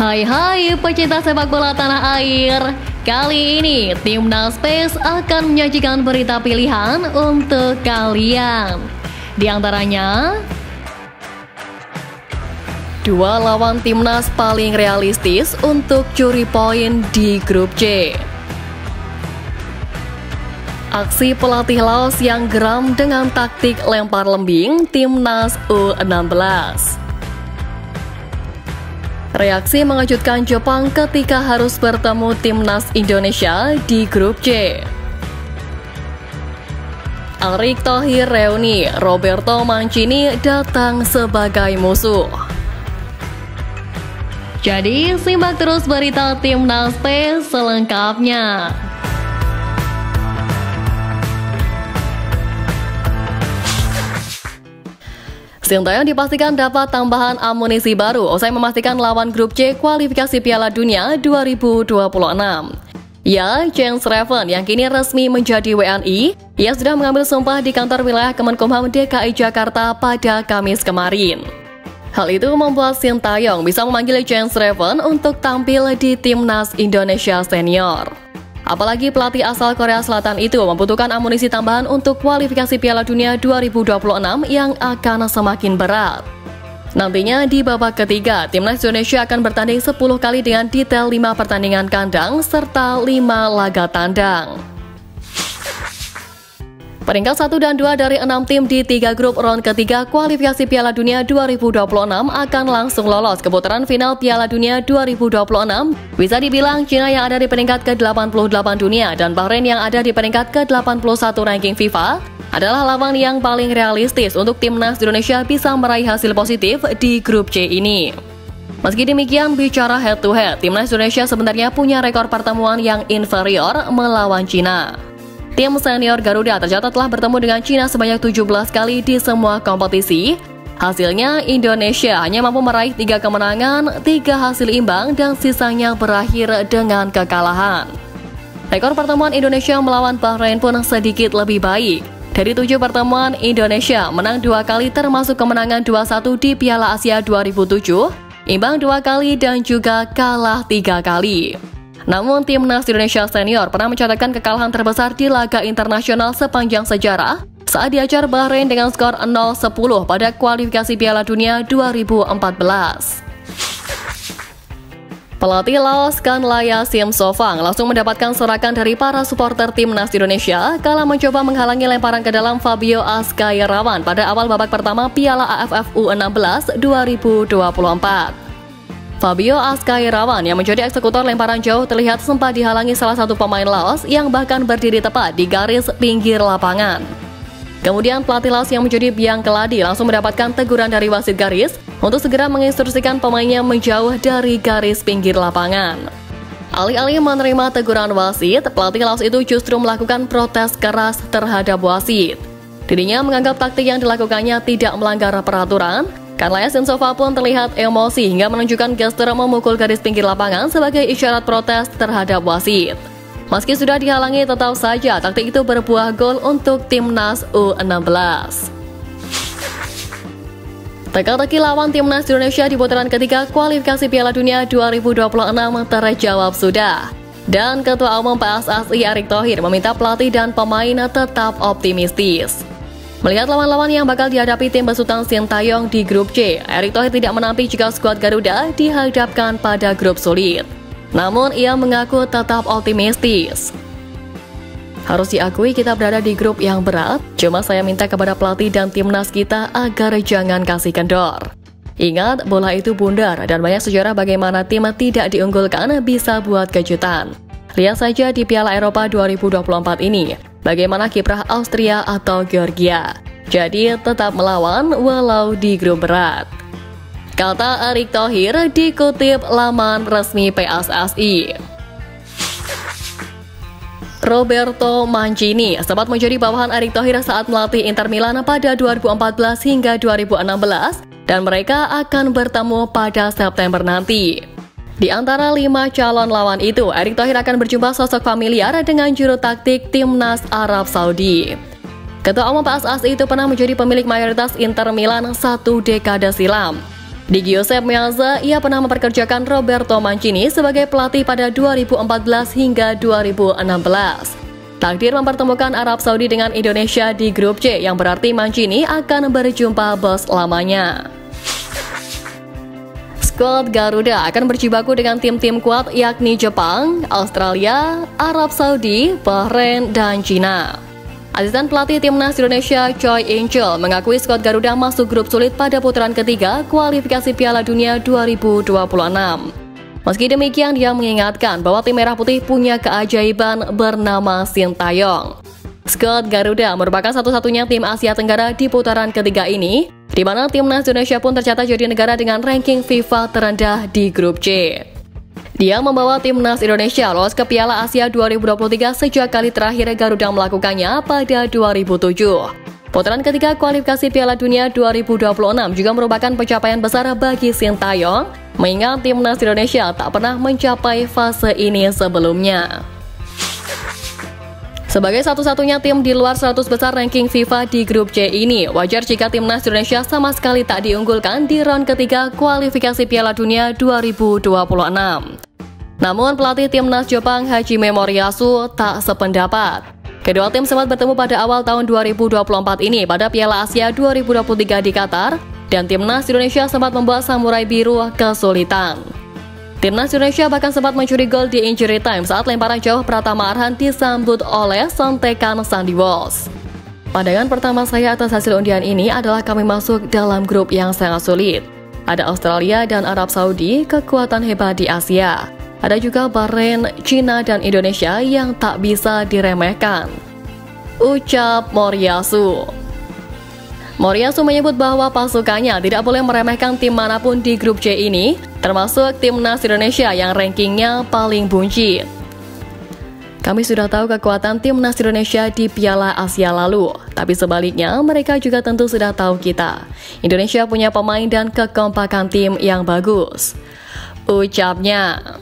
Hai pecinta sepak bola tanah air. Kali ini Timnas PES akan menyajikan berita pilihan untuk kalian. Di antaranya, dua lawan Timnas paling realistis untuk curi poin di grup C. Aksi pelatih Laos yang geram dengan taktik lempar lembing Timnas U16. Reaksi mengejutkan Jepang ketika harus bertemu Timnas Indonesia di grup C. Erick Thohir reuni, Roberto Mancini datang sebagai musuh. Jadi simak terus berita Timnas PES selengkapnya. Sintayong dipastikan dapat tambahan amunisi baru usai memastikan lawan grup C kualifikasi Piala Dunia 2026. Ya, Jens Reven yang kini resmi menjadi WNI, ia sudah mengambil sumpah di kantor wilayah Kemenkumham DKI Jakarta pada Kamis kemarin. Hal itu membuat Sintayong bisa memanggil Jens Reven untuk tampil di Timnas Indonesia Senior. Apalagi pelatih asal Korea Selatan itu membutuhkan amunisi tambahan untuk kualifikasi Piala Dunia 2026 yang akan semakin berat. Nantinya di babak ketiga, Timnas Indonesia akan bertanding 10 kali dengan detail 5 pertandingan kandang serta 5 laga tandang. Peringkat 1 dan 2 dari 6 tim di 3 grup round ketiga kualifikasi Piala Dunia 2026 akan langsung lolos ke putaran final Piala Dunia 2026. Bisa dibilang Cina yang ada di peringkat ke-88 dunia dan Bahrain yang ada di peringkat ke-81 ranking FIFA adalah lawan yang paling realistis untuk Timnas Indonesia bisa meraih hasil positif di grup C ini. Meski demikian, bicara head to head, Timnas Indonesia sebenarnya punya rekor pertemuan yang inferior melawan Cina. Tim senior Garuda tercatat telah bertemu dengan Cina sebanyak 17 kali di semua kompetisi. Hasilnya, Indonesia hanya mampu meraih 3 kemenangan, 3 hasil imbang, dan sisanya berakhir dengan kekalahan. Rekor pertemuan Indonesia melawan Bahrain pun sedikit lebih baik. Dari 7 pertemuan, Indonesia menang 2 kali termasuk kemenangan 2-1 di Piala Asia 2007, imbang 2 kali, dan juga kalah 3 kali. Namun Timnas Indonesia Senior pernah mencatatkan kekalahan terbesar di laga internasional sepanjang sejarah saat diajar Bahrain dengan skor 0-10 pada kualifikasi Piala Dunia 2014. Pelatih Laos Kanlaya Simsofang langsung mendapatkan sorakan dari para supporter Timnas Indonesia kala mencoba menghalangi lemparan ke dalam Fabio Azkairawan pada awal babak pertama Piala AFF U16 2024. Fabio Azkairawan yang menjadi eksekutor lemparan jauh terlihat sempat dihalangi salah satu pemain Laos yang bahkan berdiri tepat di garis pinggir lapangan. Kemudian pelatih Laos yang menjadi biang keladi langsung mendapatkan teguran dari wasit garis untuk segera menginstruksikan pemainnya menjauh dari garis pinggir lapangan. Alih-alih menerima teguran wasit, pelatih Laos itu justru melakukan protes keras terhadap wasit. Dirinya menganggap taktik yang dilakukannya tidak melanggar peraturan. Kanlaya Simsofang pun terlihat emosi hingga menunjukkan gestur memukul garis pinggir lapangan sebagai isyarat protes terhadap wasit. Meski sudah dihalangi, tetap saja taktik itu berbuah gol untuk Timnas U16. Teka-teki lawan Timnas Indonesia di putaran ketiga kualifikasi Piala Dunia 2026 terjawab sudah. Dan Ketua Umum PSSI Erick Thohir meminta pelatih dan pemain tetap optimistis. Melihat lawan-lawan yang bakal dihadapi tim besutan Sintayong di grup C, Erick Thohir tidak menampik jika skuad Garuda dihadapkan pada grup sulit. Namun ia mengaku tetap optimistis. Harus diakui kita berada di grup yang berat, cuma saya minta kepada pelatih dan timnas kita agar jangan kasih kendor. Ingat, bola itu bundar dan banyak sejarah bagaimana tim tidak diunggulkan bisa buat kejutan. Lihat saja di Piala Eropa 2024 ini, bagaimana kiprah Austria atau Georgia. Jadi tetap melawan walau di grup berat. Kata Erick Thohir dikutip laman resmi PSSI. Roberto Mancini sempat menjadi bawahan Erick Thohir saat melatih Inter Milan pada 2014 hingga 2016 dan mereka akan bertemu pada September nanti. Di antara 5 calon lawan itu, Erick Thohir akan berjumpa sosok familiar dengan juru taktik Timnas Arab Saudi. Ketua Umum PSSI itu pernah menjadi pemilik mayoritas Inter Milan 1 dekade silam. Di Giuseppe Meazza, ia pernah memperkerjakan Roberto Mancini sebagai pelatih pada 2014 hingga 2016. Takdir mempertemukan Arab Saudi dengan Indonesia di grup C, yang berarti Mancini akan berjumpa bos lamanya. Skuad Garuda akan berjibaku dengan tim-tim kuat yakni Jepang, Australia, Arab Saudi, Bahrain, dan Cina. Asisten pelatih timnas Indonesia Choi In-chul mengakui skuad Garuda masuk grup sulit pada putaran ketiga kualifikasi Piala Dunia 2026. Meski demikian, dia mengingatkan bahwa tim Merah Putih punya keajaiban bernama Sintayong. Skuad Garuda merupakan satu-satunya tim Asia Tenggara di putaran ketiga ini, di mana timnas Indonesia pun tercatat jadi negara dengan ranking FIFA terendah di grup C. Dia membawa timnas Indonesia lolos ke Piala Asia 2023 sejak kali terakhir Garuda melakukannya pada 2007. Putaran ketiga kualifikasi Piala Dunia 2026 juga merupakan pencapaian besar bagi Sintayong, mengingat timnas Indonesia tak pernah mencapai fase ini sebelumnya. Sebagai satu-satunya tim di luar 100 besar ranking FIFA di grup C ini, wajar jika timnas Indonesia sama sekali tak diunggulkan di round ketiga kualifikasi Piala Dunia 2026. Namun pelatih timnas Jepang Hajime Moriyasu tak sependapat. Kedua tim sempat bertemu pada awal tahun 2024 ini pada Piala Asia 2023 di Qatar, dan timnas Indonesia sempat membuat Samurai Biru kesulitan. Timnas Indonesia bahkan sempat mencuri gol di injury time saat lemparan jauh Pratama Arhan disambut oleh sontekan Sandy Walsh. Pandangan pertama saya atas hasil undian ini adalah kami masuk dalam grup yang sangat sulit. Ada Australia dan Arab Saudi, kekuatan hebat di Asia. Ada juga Bahrain, Cina, dan Indonesia yang tak bisa diremehkan, ucap Moriyasu. Moriyasu menyebut bahwa pasukannya tidak boleh meremehkan tim manapun di grup C ini, termasuk timnas Indonesia yang rankingnya paling buncit. Kami sudah tahu kekuatan timnas Indonesia di Piala Asia lalu, tapi sebaliknya mereka juga tentu sudah tahu kita. Indonesia punya pemain dan kekompakan tim yang bagus, ucapnya.